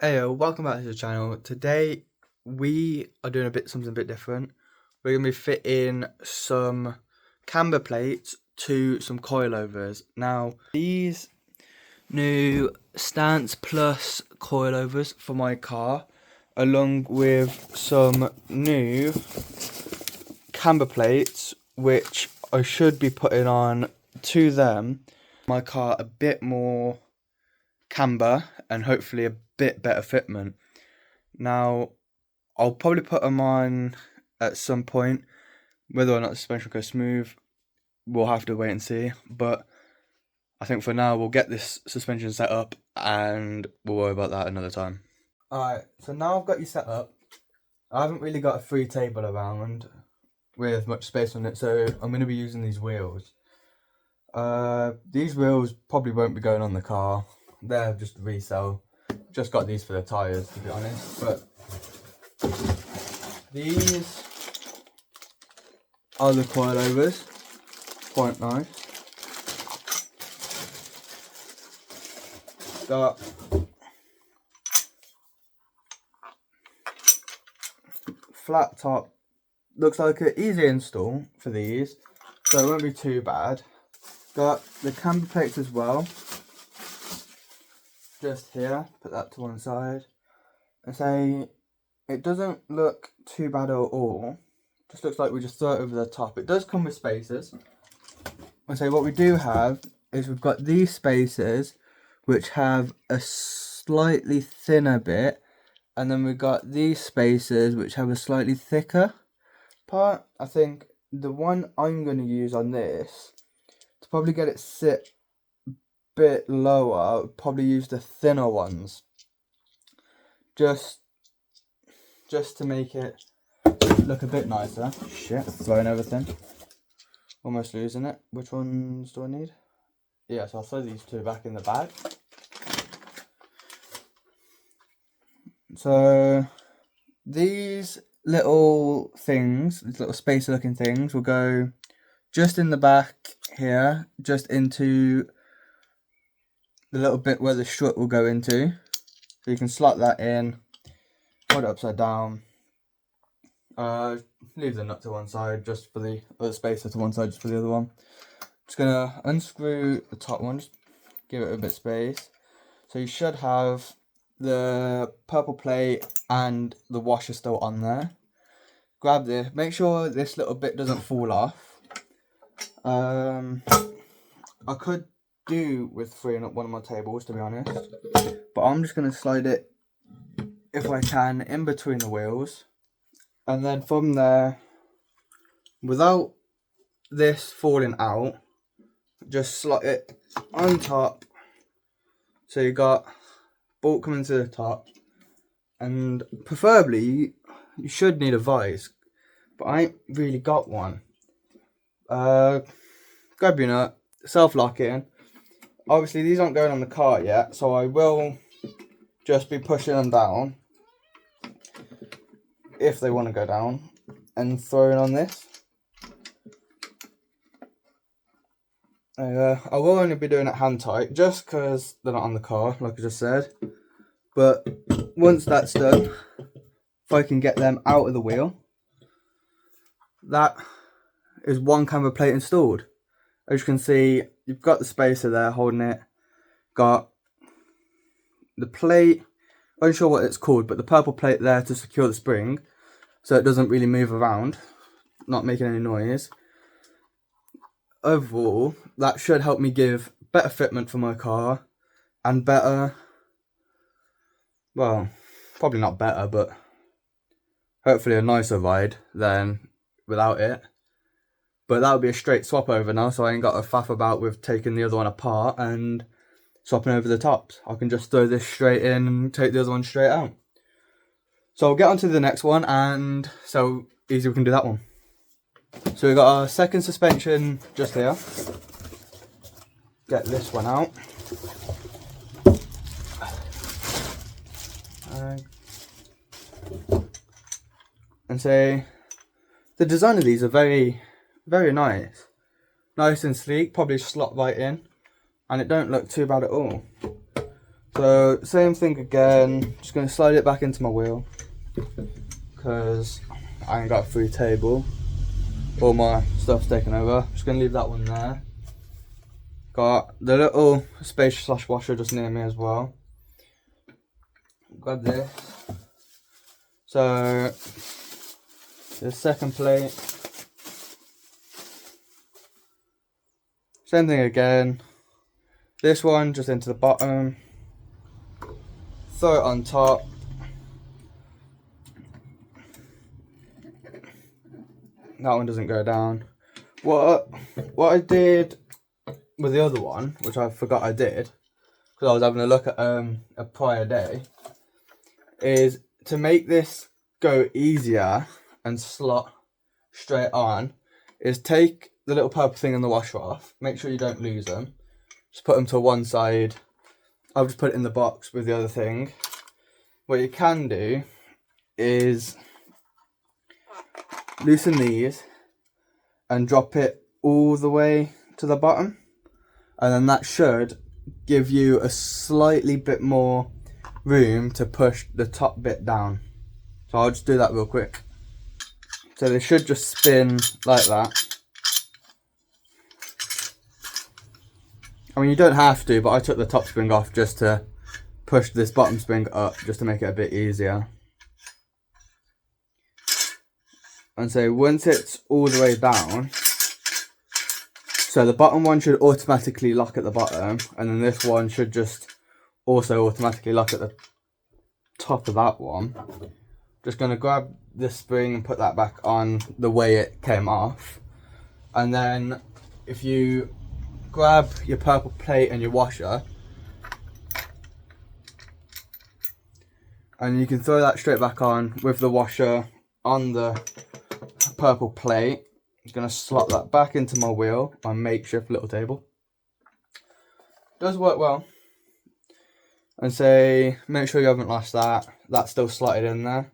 Hey, welcome back to the channel. Today we are doing something a bit different. We're going to be fitting some camber plates to some coilovers. Now, these new Stance Plus coilovers for my car, along with some new camber plates, which I should be putting on to them, my car a bit more camber and hopefully a bit better fitment. Now, I'll probably put them on at some point. Whether or not the suspension goes smooth, we'll have to wait and see. But I think for now, we'll get this suspension set up and we'll worry about that another time. Alright, so now I've got you set up. I haven't really got a free table around with much space on it, so I'm going to be using these wheels. These wheels probably won't be going on the car. They're just resale. Just got these for the tyres, to be honest. But these are the coilovers. Quite nice. Got flat top. Looks like an easy install for these, so it won't be too bad. Got the camber plates as well. Just here, put that to one side. And say it doesn't look too bad at all. Just looks like we just throw it over the top. It does come with spacers. And say what we do have is we've got these spacers which have a slightly thinner bit, and then we've got these spacers which have a slightly thicker part. I think the one I'm going to use on this to probably get it sit bit lower, I would probably use the thinner ones just to make it look a bit nicer. Shit, throwing everything, almost losing it. Which ones do I need? Yeah, so I'll throw these two back in the bag. So these little things, these little spacer looking things, will go just in the back here, just into the little bit where the strut will go into. So you can slot that in, hold it upside down, leave the nut to one side just for the other spacer, to one side just for the other one. Just gonna unscrew the top one, just give it a bit of space. So you should have the purple plate and the washer still on there. Grab this, make sure this little bit doesn't fall off. I could do with freeing up one of my tables, to be honest, but I'm just going to slide it, if I can, in between the wheels, and then from there, without this falling out, just slot it on top. So you got bolt coming to the top, and preferably you should need a vise, but I ain't really got one. Grab your nut, self-lock it in. Obviously these aren't going on the car yet, so I will just be pushing them down if they want to go down, and throwing on this. I will only be doing it hand tight just because they're not on the car, like I just said. But once that's done, if I can get them out of the wheel, that is one camber plate installed. As you can see, you've got the spacer there holding it, got the plate, I'm unsure what it's called, but the purple plate there to secure the spring so it doesn't really move around, not making any noise. Overall, that should help me give better fitment for my car and better, well, probably not better, but hopefully a nicer ride than without it. But that would be a straight swap over now, so I ain't got to faff about with taking the other one apart and swapping over the tops. I can just throw this straight in and take the other one straight out. So I'll get on to the next one, and so easy we can do that one. So we've got our second suspension just here. Get this one out. And say the design of these are very nice. Nice and sleek, probably slot right in, and it don't look too bad at all. So same thing again, just going to slide it back into my wheel because I ain't got a free table. All my stuff's taken over. Just going to leave that one there. Got the little space slash washer just near me as well. Grab this. So the second plate. Same thing again. This one just into the bottom. Throw it on top. That one doesn't go down. What I did with the other one, which I forgot I did, because I was having a look at a prior day, is to make this go easier and slot straight on, is take the little purple thing in the washer off, make sure you don't lose them, just put them to one side. I'll just put it in the box with the other thing. What you can do is loosen these and drop it all the way to the bottom, and then that should give you a slightly bit more room to push the top bit down. So I'll just do that real quick. So they should just spin like that. I mean, you don't have to, but I took the top spring off just to push this bottom spring up, just to make it a bit easier. And so once it's all the way down, so the bottom one should automatically lock at the bottom, and then this one should just also automatically lock at the top of that one. Just going to grab this spring and put that back on the way it came off. And then if you grab your purple plate and your washer, and you can throw that straight back on with the washer on the purple plate. I'm going to slot that back into my wheel, my makeshift little table. Does work well. And say, make sure you haven't lost that. That's still slotted in there.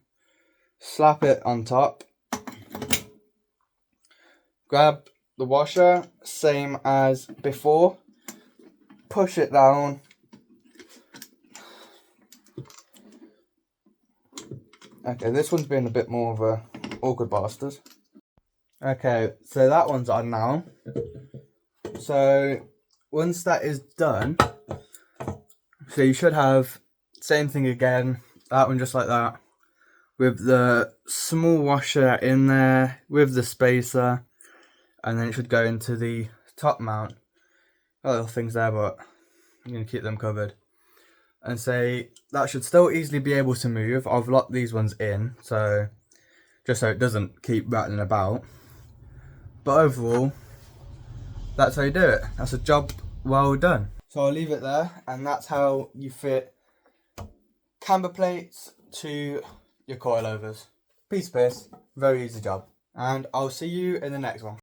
Slap it on top. Grab the washer, same as before. Push it down. Okay, this one's been a bit more of a awkward bastard. Okay, so that one's on now. So once that is done, so you should have same thing again, that one just like that, with the small washer in there, with the spacer, and then it should go into the top mount. Got little things there, but I'm going to keep them covered. And say that should still easily be able to move. I've locked these ones in, so just so it doesn't keep rattling about. But overall, that's how you do it. That's a job well done. So I'll leave it there, and that's how you fit camber plates to your coilovers. Piece of piss, very easy job. And I'll see you in the next one.